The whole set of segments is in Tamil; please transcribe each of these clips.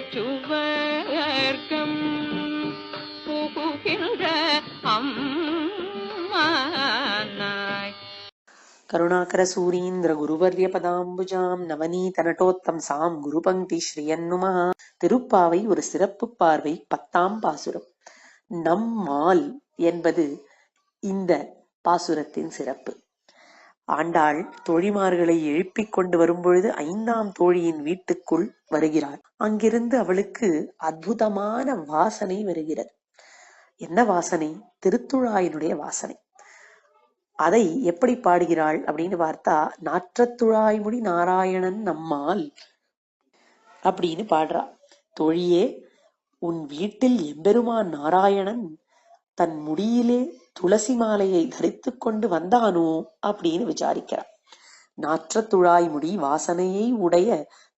சுவர்க்கம் புகுகின்ற அம்மானாய். கருணாகர சூரீந்திர குருவர்ய பதாம்புஜாம் நவநீத நட்டோத்தம்சாம் குரு பங்கி ஸ்ரீயன்னுமா. திருப்பாவை ஒரு சிறப்பு பார்வை. 10ஆம் பாசுரம். நம்மால் என்பது இந்த பாசுரத்தின் சிறப்பு. ஆண்டாள் தோழிமார்களை எழுப்பிக் கொண்டு வரும்பொழுது 5ஆம் தோழியின் வீட்டுக்குள் வருகிறாள். அங்கிருந்து அவளுக்கு அற்புதமான வாசனை வருகிறது. என்ன வாசனை? திருத்துழாயினுடைய வாசனை. அதை எப்படி பாடுகிறாள் அப்படின்னு பார்த்தா, நாற்றத்துழாய்முடி நாராயணன் நம்மால் அப்படின்னு பாடுறா. தோழியே, உன் வீட்டில் எம்பெருமான் நாராயணன் தன் முடியிலே துளசி மாலையை தரித்து கொண்டு வந்தானோ அப்படின்னு விசாரிக்கிறார். நாற்றத்துழாய் முடி வாசனையை உடைய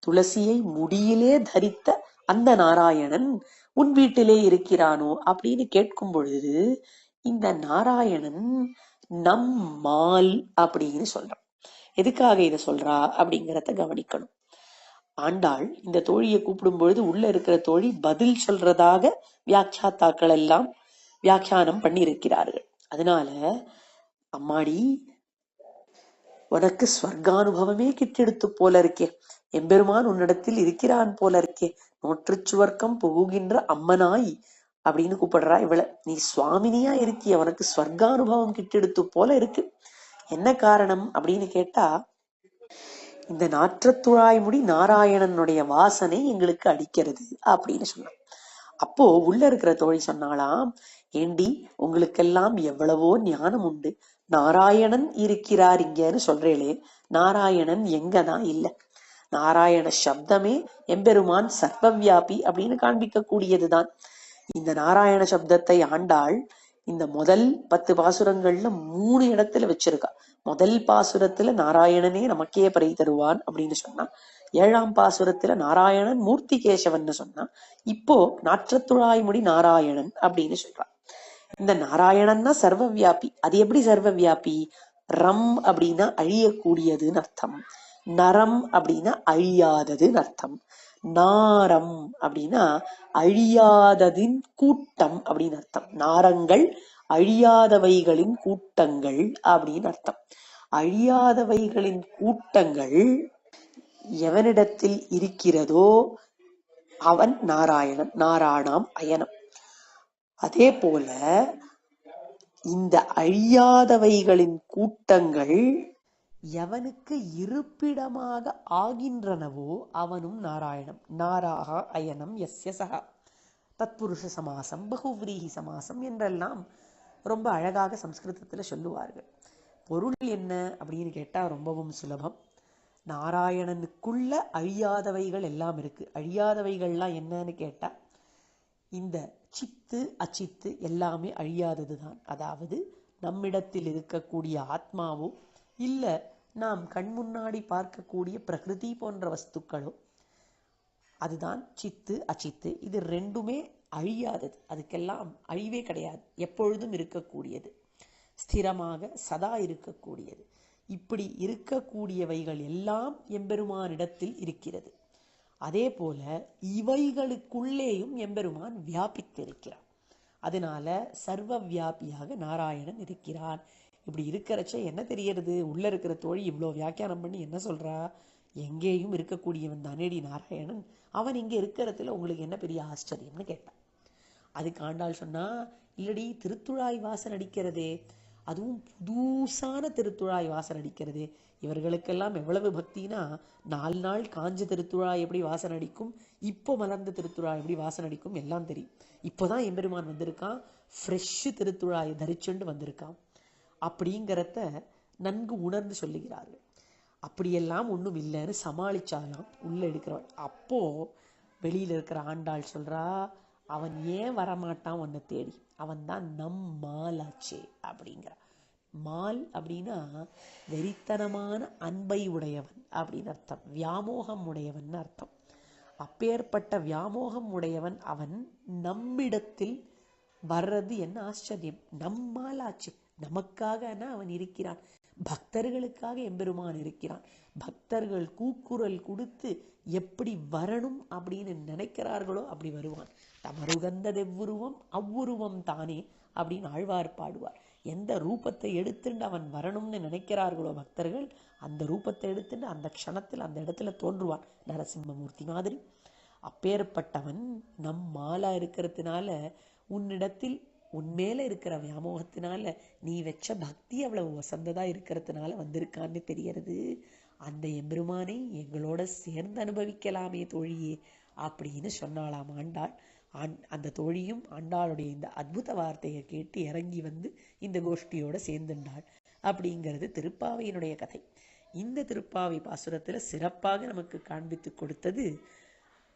துளசியை முடியிலே தரித்த அந்த நாராயணன் உன் வீட்டிலே இருக்கிறானோ அப்படின்னு கேட்கும் பொழுது, இந்த நாராயணன் நம்மால் அப்படின்னு சொல்றான். எதுக்காக இதை சொல்றா அப்படிங்கிறத கவனிக்கணும். ஆண்டாள் இந்த தோழியை கூப்பிடும் பொழுது உள்ள இருக்கிற தோழி பதில் சொல்றதாக வியாக்கியாத்தாக்கள் எல்லாம் வியாக்கியானம் பண்ணி இருக்கிறார்கள். அதனால, அம்மாடி, உனக்கு ஸ்வர்கானுபவமே கிட்டெடுத்து போல இருக்கே, எம்பெருமான் உன்னிடத்தில் இருக்கிறான் போல இருக்கே, நோற்றுச்சுவர்க்கம் புகுகின்ற அம்மனாய் அப்படின்னு கூப்பிடுறா இவள. நீ சுவாமினியா இருக்கிய, உனக்கு ஸ்வர்கானுபவம் கிட்டெடுத்து போல இருக்கு. என்ன காரணம் அப்படின்னு கேட்டா, இந்த நாற்றத்துழாய் முடி நாராயணனுடைய வாசனை எங்களுக்கு அடிக்கிறது அப்படின்னு சொன்னான். அப்போ உள்ள இருக்கிற தோழி சொன்னாலாம், ஏண்டி, உங்களுக்கெல்லாம் எவ்வளவோ ஞானம் உண்டு, நாராயணன் இருக்கிறார் இங்கன்னு சொல்றேளே, நாராயணன் எங்கதான் இல்ல. நாராயண சப்தமே எம்பெருமான் சர்வவியாபி அப்படின்னு காண்பிக்க கூடியதுதான். இந்த நாராயண சப்தத்தை ஆண்டாள் இந்த முதல் 10 பாசுரங்கள்ல 3 இடத்துல வச்சிருக்கா. முதல் பாசுரத்துல நாராயணனே நமக்கே பறை தருவான் அப்படின்னு சொன்னா, 7ஆம் பாசுரத்துல நாராயணன் மூர்த்தி கேசவன் சொன்னா, இப்போ நாற்றத்துழாய்முடி நாராயணன் அப்படின்னு சொல்றான். இந்த நாராயணன்னா சர்வவியாபி. அது எப்படி சர்வவியாபி? ரம் அப்படின்னா அழியக்கூடியதுன்னு அர்த்தம், நரம் அப்படின்னா அழியாததுன்னு அர்த்தம், நாரம் அப்படின்னா அழியாததின் கூட்டம் அப்படின்னு அர்த்தம். நாரங்கள் அழியாதவைகளின் கூட்டங்கள் அப்படின்னு அர்த்தம். அழியாதவைகளின் கூட்டங்கள் எவனிடத்தில் இருக்கிறதோ அவன் நாராயணன், நாராயணாம் அயனம். அதே போல இந்த அழியாதவைகளின் கூட்டங்கள் எவனுக்கு இருப்பிடமாக ஆகின்றனவோ அவனும் நாராயணம். நாராக அயனம் யஸ்ய சஹா. தத்புருஷ சமாசம், பகுவ்ரீஹி சமாசம் என்றெல்லாம் ரொம்ப அழகாக சம்ஸ்கிருதத்துல சொல்லுவார்கள். பொருள் என்ன அப்படின்னு கேட்டா ரொம்பவும் சுலபம். நாராயணனுக்குள்ள அழியாதவைகள் எல்லாம் இருக்கு. அழியாதவைகள்லாம் என்னன்னு கேட்டா, இந்த சித்து அச்சித்து எல்லாமே அழியாததுதான். அதாவது நம்மிடத்தில் இருக்கக்கூடிய ஆத்மாவோ இல்ல நாம் கண் முன்னாடி பார்க்கக்கூடிய பிரகிருதி போன்ற வஸ்துக்களோ, அதுதான் சித்து அச்சித்து. இது ரெண்டுமே அழியாதது. அதுக்கெல்லாம் அழிவே கிடையாது, எப்பொழுதும் இருக்கக்கூடியது, ஸ்திரமாக சதா இருக்கக்கூடியது. இப்படி இருக்கக்கூடியவைகள் எல்லாம் எம்பெருமானிடத்தில் இருக்கிறது. அதே போல இவைகளுக்குள்ளேயும் எம்பெருமான் வியாபித்திருக்கிறான். அதனால சர்வ வியாபியாக நாராயணன் இருக்கிறான். இப்படி இருக்கிறச்ச என்ன தெரியறது? உள்ள இருக்கிற தோழி இவ்வளோ வியாக்கியானம் பண்ணி என்ன சொல்றா? எங்கேயும் இருக்கக்கூடியவன் தானேடி நாராயணன், அவன் இங்க இருக்கிறதுல உங்களுக்கு என்ன பெரிய ஆச்சரியம்னு கேட்டான். அதுக்கு ஆண்டாள் சொன்னா, இல்லடி, திருத்துழாய் வாசன் அடிக்கிறதே, அதுவும் புதுசான திருத்துழாய் வாசன் அடிக்கிறதே. இவர்களுக்கெல்லாம் எவ்வளவு பக்தினா, 4 நாள் காஞ்ச திருத்துழாய் எப்படி வாசன் அடிக்கும், இப்போ மலர்ந்த திருத்துழாய் எப்படி வாசன் அடிக்கும் எல்லாம் தெரியும். இப்போதான் எம்பெருமான் வந்திருக்கான், ஃப்ரெஷ் திருத்துழாயை தரிச்சுண்டு வந்திருக்கான் அப்படிங்கிறத நன்கு உணர்ந்து சொல்லுகிறார்கள். அப்படியெல்லாம் ஒன்றும் இல்லைன்னு சமாளிச்சாலாம் உள்ள எடுக்கிறவள். அப்போ வெளியில இருக்கிற ஆண்டாள் சொல்றா, அவன் ஏன் வரமாட்டான் உன்னை தேடி? அவன் தான் நம் மாலாச்சே அப்படிங்கிற. மால் அப்படின்னா வெறித்தனமான அன்பை உடையவன் அப்படின்னு அர்த்தம், வியாமோகம் உடையவன் அர்த்தம். அப்பேற்பட்ட வியாமோகம் உடையவன் அவன் நம்மிடத்தில் வர்றது என்ன ஆச்சரியம்? நம்மாலாச்சு, நமக்காக அவன் இருக்கிறான். பக்தர்களுக்காக எம்பெருமான் இருக்கிறான். பக்தர்கள் கூக்குரல் கொடுத்து எப்படி வரணும் அப்படின்னு நினைக்கிறார்களோ அப்படி வருவான். தமருகந்ததெவ்வுருவம் அவ்வுருவம் தானே அப்படின்னு ஆழ்வார் பாடுவார். எந்த ரூபத்தை எடுத்துட்டு அவன் வரணும்னு நினைக்கிறார்களோ பக்தர்கள், அந்த ரூபத்தை எடுத்துட்டு அந்த க்ஷணத்தில் அந்த இடத்துல தோன்றுவான், நரசிம்மமூர்த்தி மாதிரி. அப்பேற்பட்டவன் நம்மாலா இருக்கிறதுனால, உன்னிடத்தில் உன்மேல இருக்கிற வியாமோகத்தினால, நீ வச்ச பக்தி அவ்வளவு வசந்ததா இருக்கிறதுனால வந்திருக்கான்னு தெரியறது. அந்த எம்பெருமானை எங்களோட சேர்ந்து அனுபவிக்கலாமே தோழியே அப்படின்னு சொன்னாளாம் ஆண்டாள். அந்த தோழியும் ஆண்டாளுடைய இந்த அத்புத வார்த்தையை கேட்டு இறங்கி வந்து இந்த கோஷ்டியோட சேர்ந்துண்டாள் அப்படிங்கிறது திருப்பாவையினுடைய கதை. இந்த திருப்பாவை பாசுரத்துல சிறப்பாக நமக்கு காண்பித்து கொடுத்தது,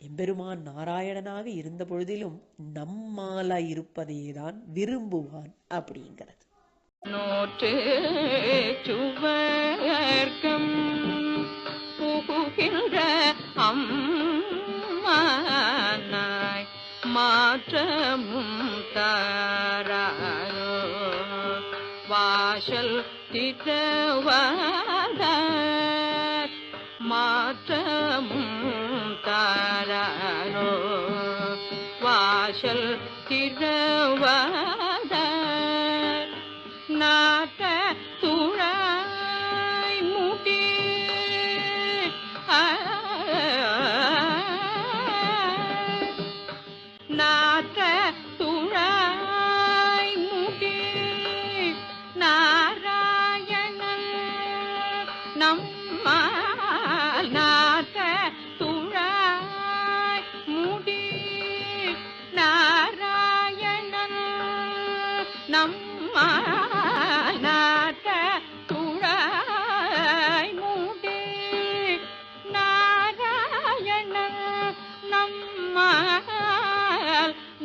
எம்பெருமான் நாராயணனாக இருந்த பொழுதிலும் நம்மாலா இருப்பதையேதான் விரும்புவான் அப்படிங்கிறது. நோற்று சுவர்க்கம் புகுகின்ற அம்மானாய் மாற்றமும் தாராரோ வாசல் திட்டவாதார் மாற்றமும் தாராரோ வாசல் திட்டவாதார் நாட்ட துழாய் முடி நாட்ட துழாய் முடி நாராயணன் நம்மால் நாட்ட துழாய் முடி நாராயணன் நம்மால் நாட்ட துழாய் முடி நாராயணன் நம்மால்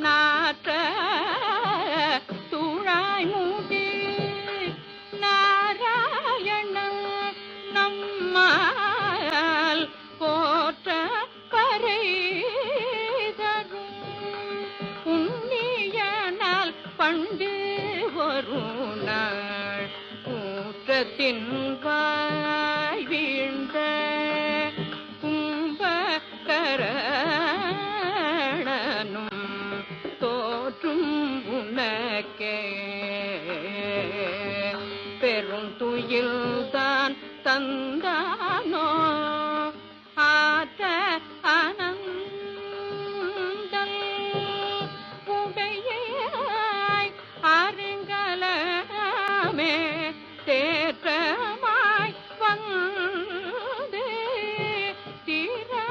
நாட்ட துழாய் முடி நாராயணன் நம்மால் போற்ற கரை தரும் உன்னியனால் பண்டு வரும் நாள் கூற்றத்தின் வாய் வீழ்ந்த கும்பகரணனும் தோற்றும் உனக்கே பெரும் துயில்தான் தந்தானோ ஆற்ற அனந்தல் உடையாய் அருங்கலமே தேற்றமாய் வந்து திரவேலோரெம்பவ